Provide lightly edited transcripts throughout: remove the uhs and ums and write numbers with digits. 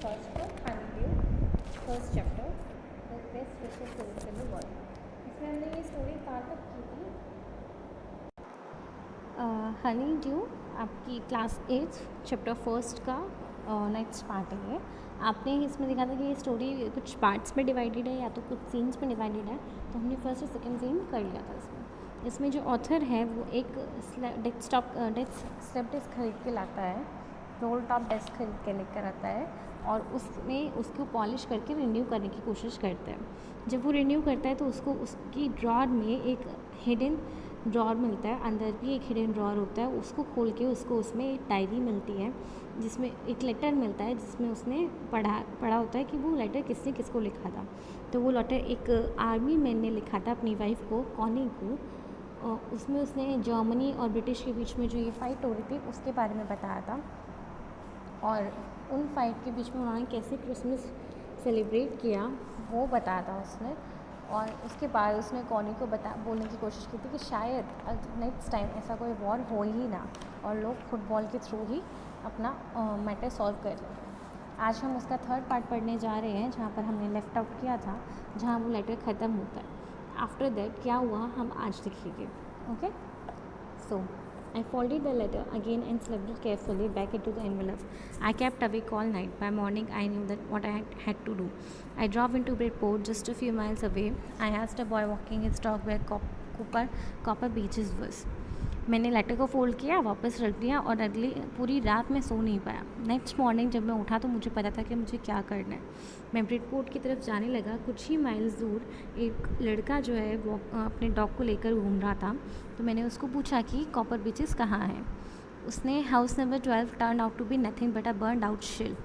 First का honeydew first chapter the best wishes tourist in the world. इसमें हमने ये स्टोरी कहाँ तक की थी? हनी ड्यू आपकी क्लास 8 चैप्टर फर्स्ट का नेक्स्ट पार्ट है ये। आपने इसमें देखा था कि ये स्टोरी कुछ पार्ट्स में डिवाइडेड है या तो कुछ सीन्स में डिवाइडेड है, तो हमने फर्स्ट और सेकंड सीन कर लिया था इसमें जो ऑथर है वो एक स्लेप डेस्क खरीद के लाता है, रोल टॉप डेस्क खरीद के लेकर आता है और उसमें उसको पॉलिश करके रिन्यू करने की कोशिश करता है। जब वो रिन्यू करता है तो उसको उसकी ड्रॉर में एक हिडन ड्रॉर मिलता है, अंदर भी एक हिडन ड्रॉर होता है। उसको खोल के उसको उसमें एक डायरी मिलती है जिसमें एक लेटर मिलता है जिसमें उसने पढ़ा होता है कि वो लेटर किसने किसको लिखा था। तो वो लेटर एक आर्मी मैन ने लिखा था अपनी वाइफ को, कॉनी को। उसमें उसने जर्मनी और ब्रिटिश के बीच में जो ये फ़ाइट हो रही थी उसके बारे में बताया था और उन फाइट के बीच में उन्होंने कैसे क्रिसमस सेलिब्रेट किया वो बताया था उसने। और उसके बाद उसने कॉनी को बोलने की कोशिश की थी कि शायद नेक्स्ट टाइम ऐसा कोई वॉर हो ही ना और लोग फुटबॉल के थ्रू ही अपना मैटर सॉल्व कर लें। आज हम उसका थर्ड पार्ट पढ़ने जा रहे हैं जहाँ पर हमने लेफ़्ट आउट किया था, जहाँ वो लेटर ख़त्म होता है। आफ्टर दैट क्या हुआ हम आज देखेंगे। Okay, so I folded the letter again and slipped it carefully back into the envelope. I kept awake all night. By morning, I knew that what I had to do. I drove into Bridport, just a few miles away. I asked a boy walking his dog where Copper Beaches was. मैंने letter को fold किया, वापस रख दिया और अगली पूरी रात मैं सो नहीं पाया। नेक्स्ट मॉर्निंग जब मैं उठा तो मुझे पता था कि मुझे क्या करना है। मैं ब्रिडपोर्ट की तरफ जाने लगा। कुछ ही माइल्स दूर एक लड़का जो है वो अपने डॉग को लेकर घूम रहा था। तो मैंने उसको पूछा कि कॉपर बीचेस कहाँ हैं। उसने house number 12 turn out to be nothing but a burn out shell.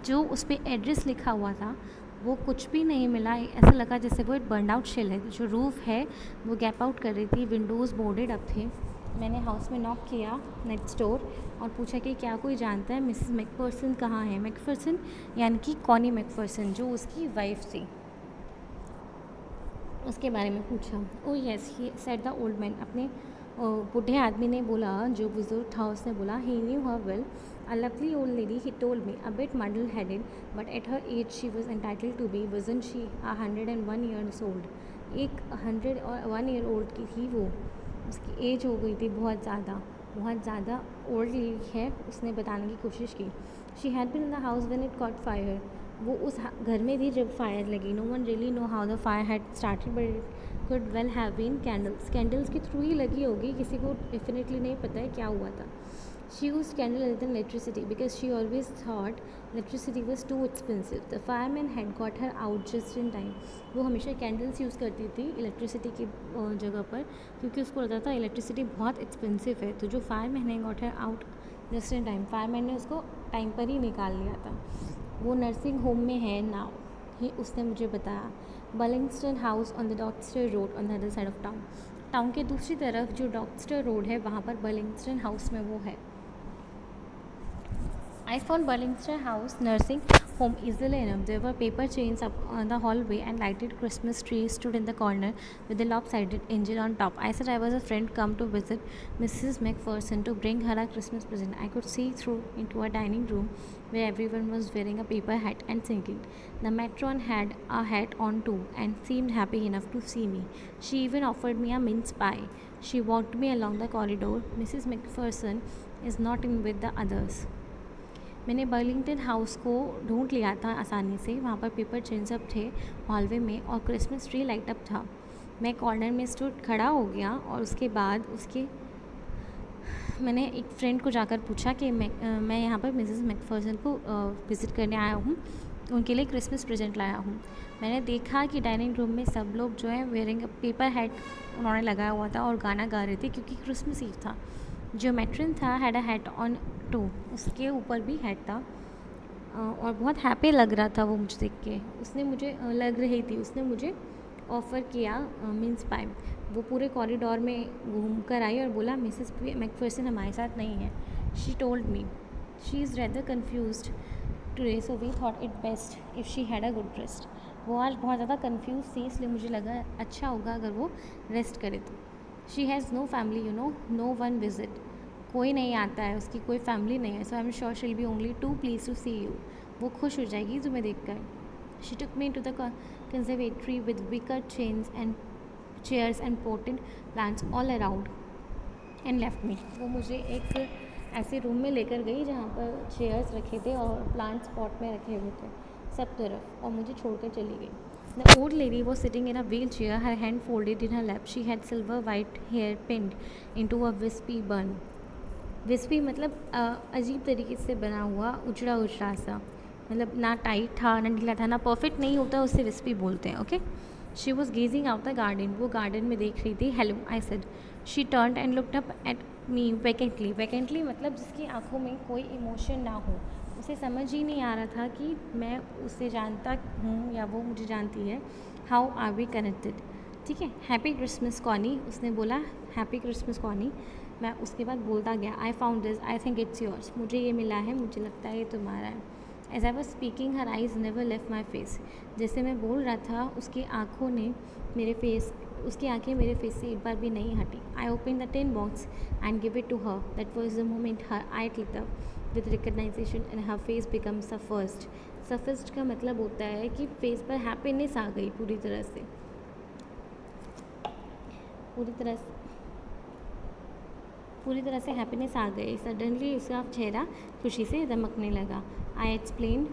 जो उस पर एड्रेस लिखा हुआ था वो कुछ भी नहीं मिला। ऐसा लगा जैसे वो एक बर्न आउट शेल है। जो रूफ़ है वो गैप आउट कर रही थी, विंडोज़ बोर्डेड अप थे। मैंने हाउस में नॉक किया नेक्स्ट डोर और पूछा कि क्या कोई जानता है मिसेस मैकफर्सन कहाँ है। मैकफर्सन यानी कि कॉनी मैकफर्सन जो उसकी वाइफ थी, उसके बारे में पूछा। Oh yes he said the old man. अपने बूढ़े आदमी ने बोला, जो बुजुर्ग था उसने बोला, he knew her well, a lovely old lady, he told me, a bit muddle headed but at her age she was entitled to be, वजन शी 101 ईयर्स ओल्ड। एक 101 ईयर ओल्ड की थी वो, उसकी एज हो गई थी बहुत ज़्यादा ओल्ड है। उसने बताने की कोशिश की। She had been in the house when it caught fire. वो उस घर में थी जब फायर लगी। No one really know how the fire had started but it could well have been candles के थ्रू ही लगी होगी, किसी को डेफिनेटली नहीं पता है क्या हुआ था। She used candle rather than electricity because she always thought electricity was too expensive. The fireman had got her out just in time. वो हमेशा कैंडल्स यूज़ करती थी इलेक्ट्रिसिटी की जगह पर, क्योंकि उसको लगता था इलेक्ट्रिसिटी बहुत एक्सपेंसिव है। तो जो फायरमैन ने got her out just in time, fireman ने उसको टाइम पर ही निकाल लिया था। वो नर्सिंग होम में है नाउ, ही उसने मुझे बताया। Burlingston house on the Doxter road on the other side of town. Town के दूसरी तरफ जो डॉक्स्टर रोड है वहाँ पर बर्लिंगस्टन हाउस में वो है। I found Burlington House nursing home easily enough. There were paper chains up on the hallway and lighted Christmas trees stood in the corner with a lopsided angel on top. I said I was a friend come to visit Mrs. McPherson to bring her a Christmas present. I could see through into a dining room where everyone was wearing a paper hat and singing. The matron had a hat on too and seemed happy enough to see me. She even offered me a mince pie. She walked me along the corridor. Mrs. McPherson is not in with the others. मैंने Burlington house को ढूंढ लिया था आसानी से। वहाँ पर paper chain सब थे हॉलवे में और क्रिसमस ट्री लाइट अप था। मैं कॉर्नर में स्टूड खड़ा हो गया और उसके बाद मैंने एक फ्रेंड को जाकर पूछा कि मैं यहाँ पर मिसेस मैकफर्सन को विज़िट करने आया हूँ, उनके लिए क्रिसमस प्रेजेंट लाया हूँ। मैंने देखा कि डाइनिंग रूम में सब लोग जो है वेयरिंग पेपर हैट उन्होंने लगाया हुआ था और गाना गा रहे थे क्योंकि क्रिसमस ईव था। जो मैट्रन था had a hat on too, उसके ऊपर भी हैट था और बहुत हैप्पी लग रहा था वो मुझे देख के। उसने मुझे ऑफ़र किया मिन्स पाई। वो पूरे कॉरिडोर में घूम कर आई और बोला, मिसेस मैकफर्सन हमारे साथ नहीं है। She told me she is rather confused today so we thought it best if she had a good rest. वो आज बहुत ज़्यादा कन्फ्यूज़ थी, इसलिए मुझे लगा अच्छा होगा अगर वो रेस्ट करे तो। She has no family you know, no one visit. कोई नहीं आता है, उसकी कोई फैमिली नहीं है। So I am sure she'll be only too please to see you. वो खुश हो जाएगी तुम्हें देखकर. She took me to the conservatory with wicker chains and chairs and potted plants all around and left me. वो मुझे एक ऐसे रूम में लेकर गई जहाँ पर चेयर्स रखे थे और प्लांट्स पॉट में रखे हुए थे सब तरफ, और मुझे छोड़कर चली गई. The old lady was sitting in a wheelchair, her hand folded in her lap. She had silver white hair pinned into a wispy bun. विस्पी मतलब अजीब तरीके से बना हुआ उजड़ा उजड़ा सा, मतलब ना टाइट था ना ढीला था ना परफेक्ट नहीं होता, उससे विस्पी बोलते हैं. Okay. She was gazing out the garden. वो गार्डन में देख रही थी. Hello I said. She turned and looked up at me vacantly. Vacantly मतलब जिसकी आंखों में कोई इमोशन ना हो. उसे समझ ही नहीं आ रहा था कि मैं उसे जानता हूँ या वो मुझे जानती है. How are we connected. ठीक है. Happy Christmas Connie. उसने बोला हैप्पी क्रिसमस कॉनी. मैं उसके बाद बोलता गया I found this, I think it's yours. मुझे ये मिला है, मुझे लगता है ये तुम्हारा है. As I was speaking her eyes never left my face. जैसे मैं बोल रहा था उसकी आँखों ने उसकी आंखें मेरे फेस से एक बार भी नहीं हटी. I open the tin box and give it to her. That was the moment her eye lit up with recognition and her face becomes suffused. Suffused का मतलब होता है कि फेस पर हैप्पीनेस आ गई पूरी तरह से हैप्पीनेस आ गई. सडनली उसका चेहरा खुशी से दमकने लगा. I explain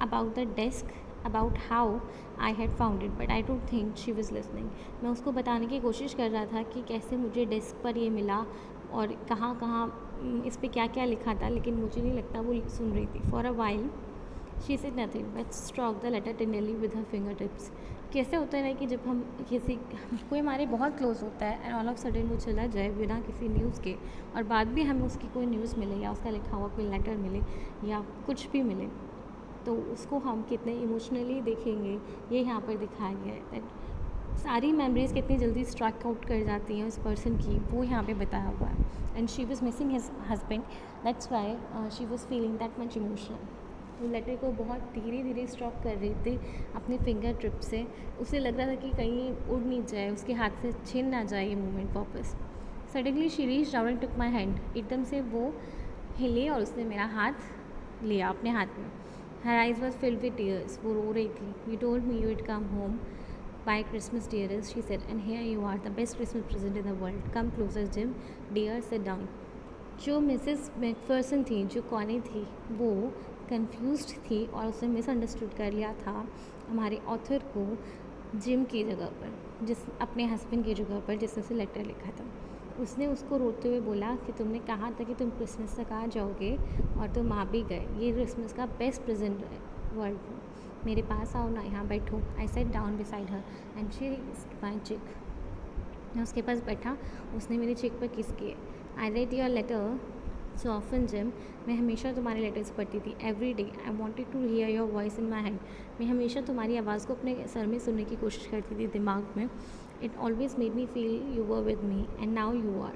about the desk, about how I had found it, but I don't think she was listening. मैं उसको बताने की कोशिश कर रहा था कि कैसे मुझे डेस्क पर ये मिला और कहाँ कहाँ इस पर क्या क्या लिखा था, लेकिन मुझे नहीं लगता वो सुन रही थी. For a while she said nothing but stroke the letter tenderly with her finger tips. कैसे होता है ना कि जब हम कोई हमारे बहुत क्लोज होता है एंड ऑल ऑफ सडन वो चला जाए बिना किसी न्यूज़ के, और बाद भी हमें उसकी कोई न्यूज़ मिले या उसका लिखा हुआ कोई लेटर मिले या कुछ भी मिले, तो उसको हम कितने इमोशनली देखेंगे ये यहाँ पर दिखाया गया है. सारी मेमोरीज़ कितनी जल्दी स्ट्राइक आउट कर जाती हैं उस पर्सन की, वो यहाँ पे बताया हुआ है. And she was missing his husband, that's why she was feeling that much emotional. वो लेटर को बहुत धीरे धीरे स्ट्रॉक कर रही थी अपने फिंगर ट्रिप से. उसे लग रहा था कि कहीं उड़ नहीं जाए, उसके हाथ से छिन ना जाए ये मोमेंट वापस. Suddenly she reached down and took my hand. एकदम से वो हिले और उसने मेरा हाथ लिया अपने हाथ में. Her eyes was filled with tears. वो रो रही थी. You told me you would come home by Christmas, dearest, she said, and here you are, the best Christmas present in the world. Come closer, Jim. Dear, sit down. जो Mrs Macpherson थी, जो Connie थी, वो confused थी और उसने misunderstood कर लिया था हमारे ऑथर को जिम की जगह पर, अपने हस्बैंड की जगह पर जिसने उसे लेटर लिखा था. उसने उसको रोते हुए बोला कि तुमने कहा था कि तुम क्रिसमस तक आ जाओगे और तुम आ भी गए. ये क्रिसमस का बेस्ट प्रेजेंट है वर्ल्ड में. मेरे पास आओ ना, यहाँ बैठो. I sat down beside her and she my cheek. मैं उसके पास बैठा, उसने मेरे चिक पर किस किए. I read your letter so often Jim. मैं हमेशा तुम्हारे लेटर्स पढ़ती थी. Every day I wanted to hear your voice in my head. मैं हमेशा तुम्हारी आवाज़ को अपने सर में सुनने की कोशिश करती थी, दिमाग में. It always made me feel you were with me and now you are.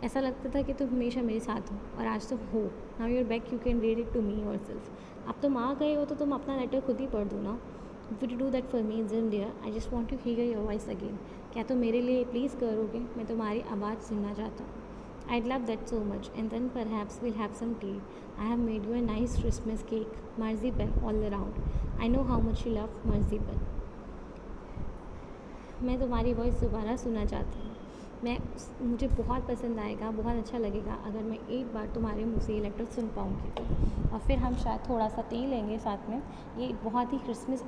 ऐसा लगता था कि तुम हमेशा मेरे साथ हो और आज तुम हो. Now you're back, you can read it to me your self. अब तुम आ गए हो तो तुम अपना लेटर खुद ही पढ़ दो ना. Would you do that for me Jim dear. I just want to hear your voice again. क्या तुम मेरे लिए प्लीज़ करोगे? मैं तुम्हारी आवाज़ सुनना चाहता हूँ. I'd love that so much, and then perhaps we'll have some tea. I have made you a nice Christmas cake, marzipan all around. I know how much you love marzipan. मैं तुम्हारी voice दोबारा सुनना चाहती हूँ. मुझे बहुत पसंद आएगा, बहुत अच्छा लगेगा अगर मैं एक बार तुम्हारे मुँह से ये लेटर सुन पाऊँगी तो. और फिर हम शायद थोड़ा सा टी लेंगे साथ में. ये बहुत ही क्रिसमस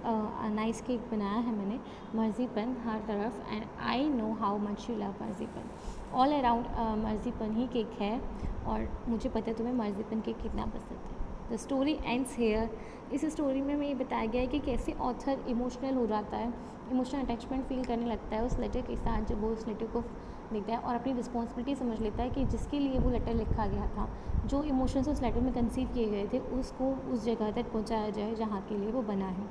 नाइस केक बनाया है मैंने, मर्जीपन हर तरफ. And I know how much you love marzipan. All around marzipan ही केक है और मुझे पता है तुम्हें मर्जीपन केक कितना पसंद है. The story ends here. इस स्टोरी में ये बताया गया है कि कैसे ऑथर इमोशनल हो जाता है, इमोशनल अटैचमेंट फील करने लगता है उस लेटर के साथ जब वो उस लेटर को देखता है और अपनी रिस्पॉन्सिबिलिटी समझ लेता है कि जिसके लिए वो लेटर लिखा गया था, जो इमोशंस उस लेटर में कंसीव किए गए थे, उसको उस जगह तक पहुंचाया जाए जहाँ के लिए वो बना है.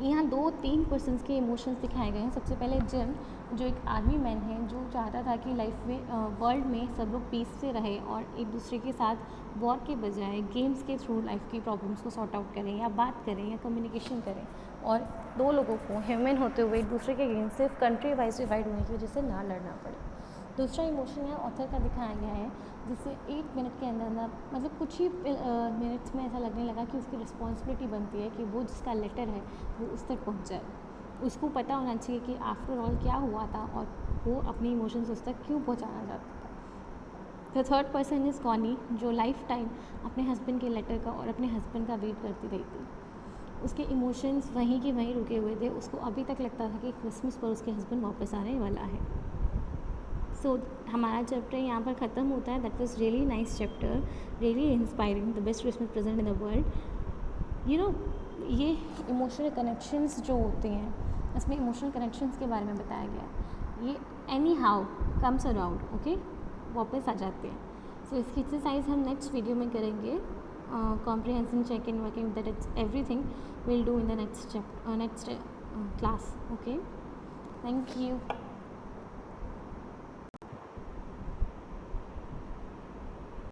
यहाँ 2-3 पर्सन्स के इमोशंस दिखाए गए हैं. सबसे पहले जिम, जो एक आर्मी मैन है जो चाहता था कि लाइफ में वर्ल्ड में सब लोग पीस से रहे और एक दूसरे के साथ वॉर के बजाय गेम्स के थ्रू लाइफ की प्रॉब्लम्स को सॉर्ट आउट करें या बात करें या कम्युनिकेशन करें और दो लोगों को ह्यूमन होते हुए एक दूसरे के अगेंस्ट सिर्फ कंट्री वाइज डिवाइड होने की वजह से ना लड़ना पड़े. दूसरा इमोशन यहाँ ऑथर का दिखाया गया है जिससे 8 मिनट के अंदर अंदर मतलब कुछ ही मिनट्स में ऐसा लगने लगा कि उसकी रिस्पॉन्सिबिलिटी बनती है कि वो जिसका लेटर है वो उस तक पहुँच जाए। उसको पता होना चाहिए कि आफ्टर ऑल क्या हुआ था और वो अपने इमोशंस उस तक क्यों पहुँचाना चाहता था। The third person is Connie, जो लाइफ टाइम अपने हस्बैंड के लेटर का और अपने हस्बैंड का वेट करती रही थी। उसके इमोशंस वहीं के वहीं रुके हुए थे। उसको अभी तक लगता था कि क्रिसमस पर उसके हस्बैंड वापस आने वाला है। सो हमारा चैप्टर यहाँ पर ख़त्म होता है। That was really nice chapter, really inspiring, the best Christmas present in the world. You know, ये इमोशनल कनेक्शंस जो होते हैं, इसमें इमोशनल कनेक्शंस के बारे में बताया गया है। ये any how comes around, okay, वापस आ जाते हैं। सो इसकी एक्सरसाइज हम नेक्स्ट वीडियो में करेंगे। Comprehension, check in, working, that it's everything will do in the next class, okay. Thank you.